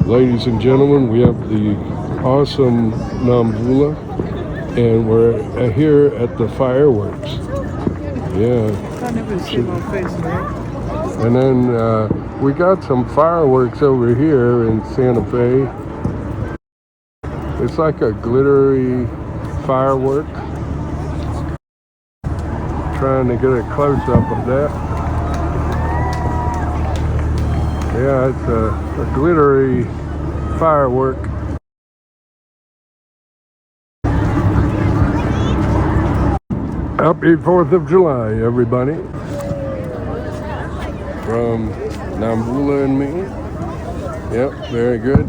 Ladies and gentlemen, we have the awesome Nomvula, and we're here at the fireworks. Yeah. I never see my face, man. And then we got some fireworks over here in Santa Fe. It's like a glittery firework. Trying to get a close-up of that. Yeah, it's a glittery firework. Happy 4th of July, everybody. From Nomvula and me. Yep, very good.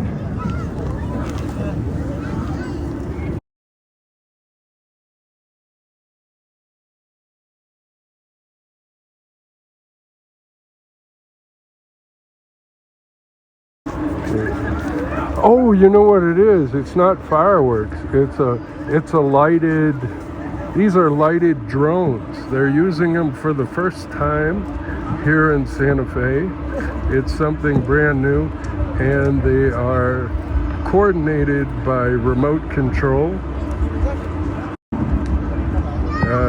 Oh, you know what it is? It's not fireworks. It's a lighted. These are lighted drones. They're using them for the first time here in Santa Fe. It's something brand new, and they are coordinated by remote control.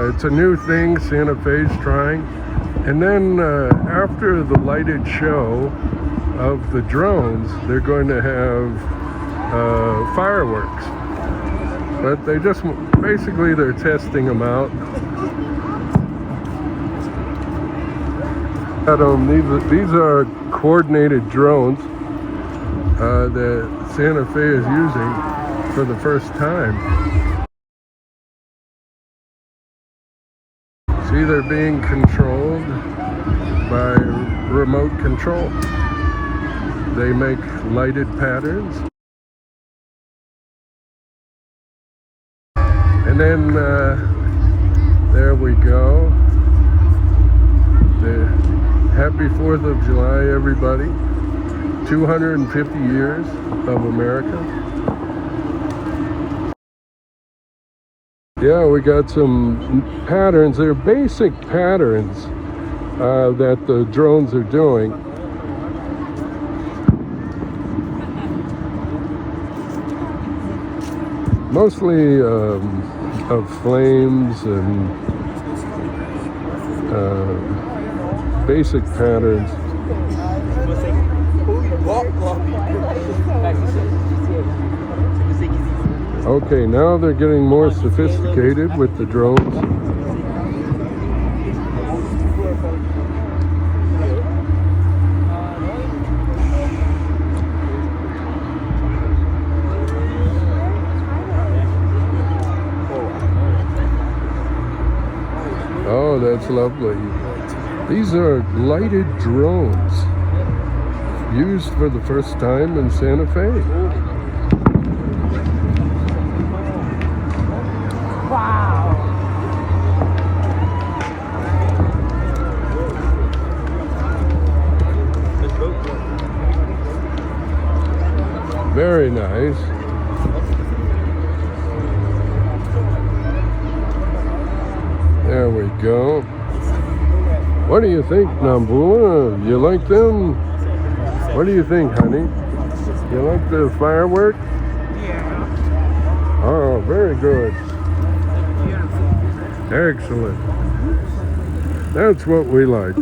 It's a new thing Santa Fe's trying. And then after the lighted show of the drones, they're going to have fireworks. But they just, basically they're testing them out. These are coordinated drones that Santa Fe is using for the first time. See, they're being controlled by remote control. They make lighted patterns. And then there we go. Happy 4th of July, everybody. 250 years of America. Yeah, we got some patterns. They're basic patterns that the drones are doing. Mostly of flames and basic patterns. Okay, now they're getting more sophisticated with the drones. Oh, that's lovely. These are lighted drones used for the first time in Santa Fe. Wow. Very nice. There we go. What do you think, Nomvula? You like them? What do you think, honey? You like the firework? Yeah. Oh, very good. Beautiful. Excellent. That's what we like.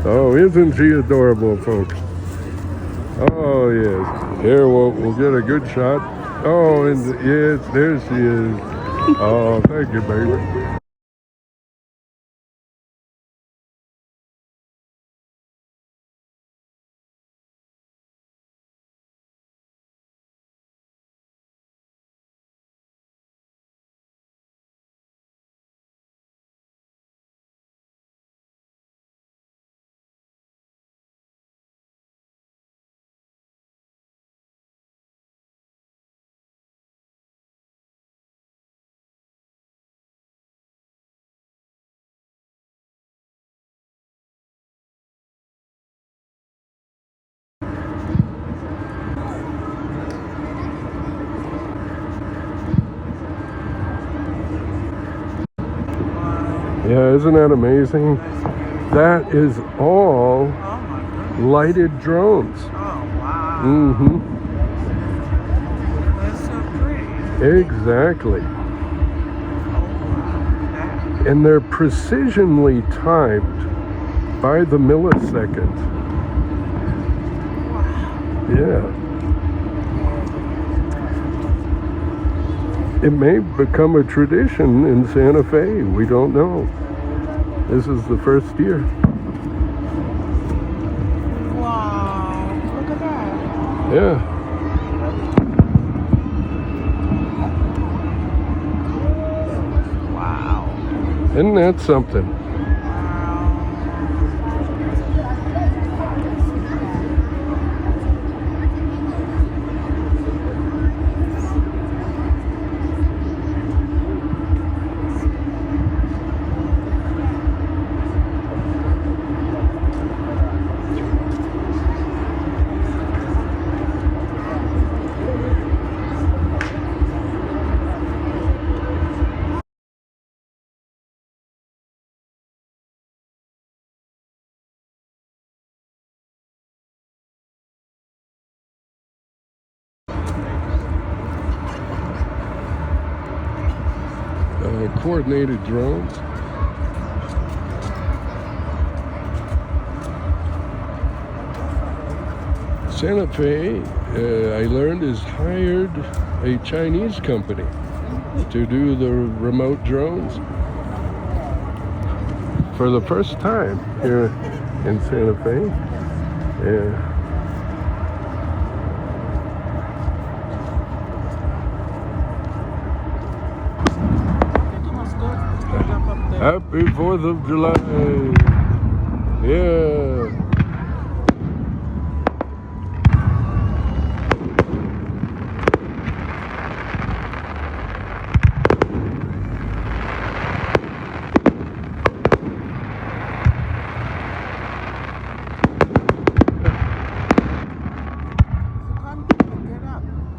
Oh, isn't she adorable, folks? Oh, yes. Here, we'll get a good shot. Oh, and yes, there she is. Oh, thank you, baby. Yeah, isn't that amazing? That is all lighted drones. Oh, wow. Mm-hmm. That's so pretty. Exactly. That, And they're precisionally timed by the millisecond. Yeah. It may become a tradition in Santa Fe. We don't know. This is the first year. wow. Look at that. Yeah. Wow. Isn't that something? Coordinated drones. Santa Fe, I learned, has hired a Chinese company to do the remote drones for the first time here in Santa Fe. Yeah. Happy 4th of July. Yeah.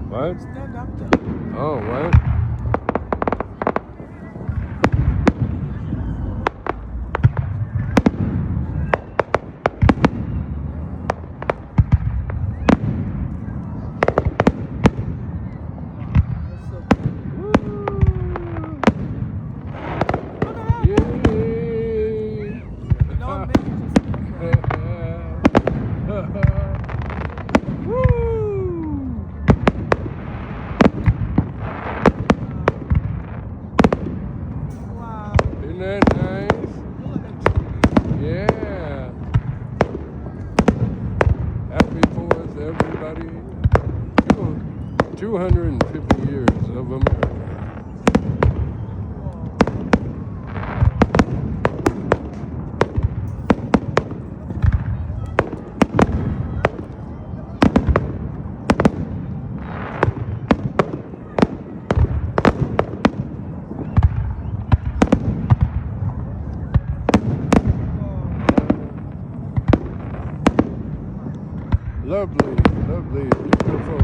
What? Stand up there. Oh, what? Yay! No, Woo! wow. Isn't that nice? Yeah. Happy 4th, everybody. 250 years of America. Lovely, lovely, beautiful.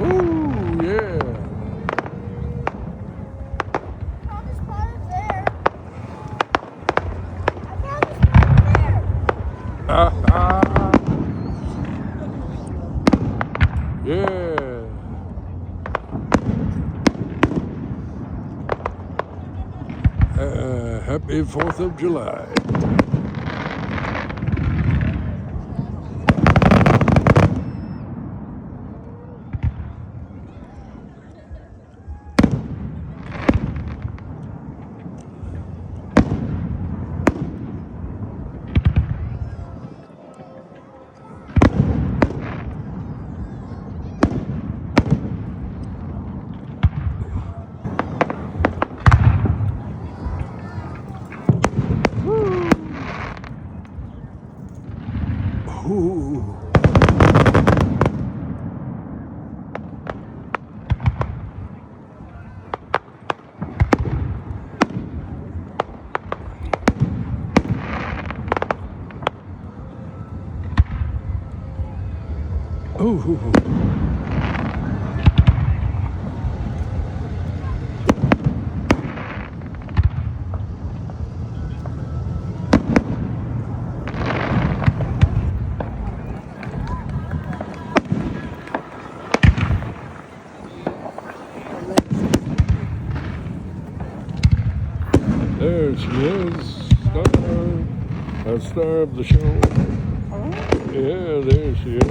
Ooh, yeah. Yeah. Happy 4th of July. Ooh. Ooh. There she is, a star of the show. Yeah, there she is.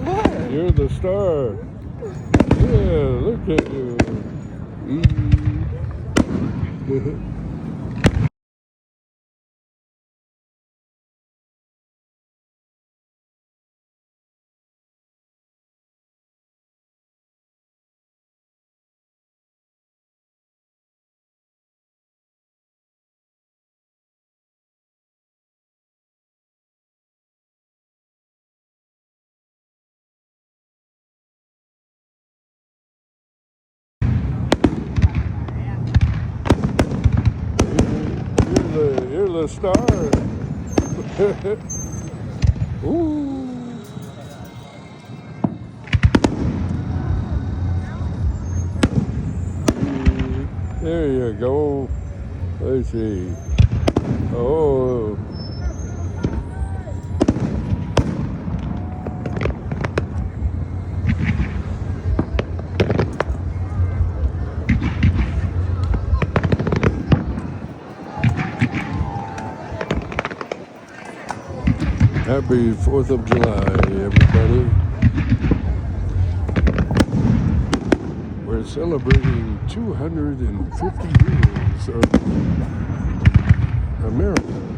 Look. You're the star. Yeah, look at you. You're the star. Ooh. There you go. Let's see. Oh. Happy 4th of July, everybody. We're celebrating 250 years of America.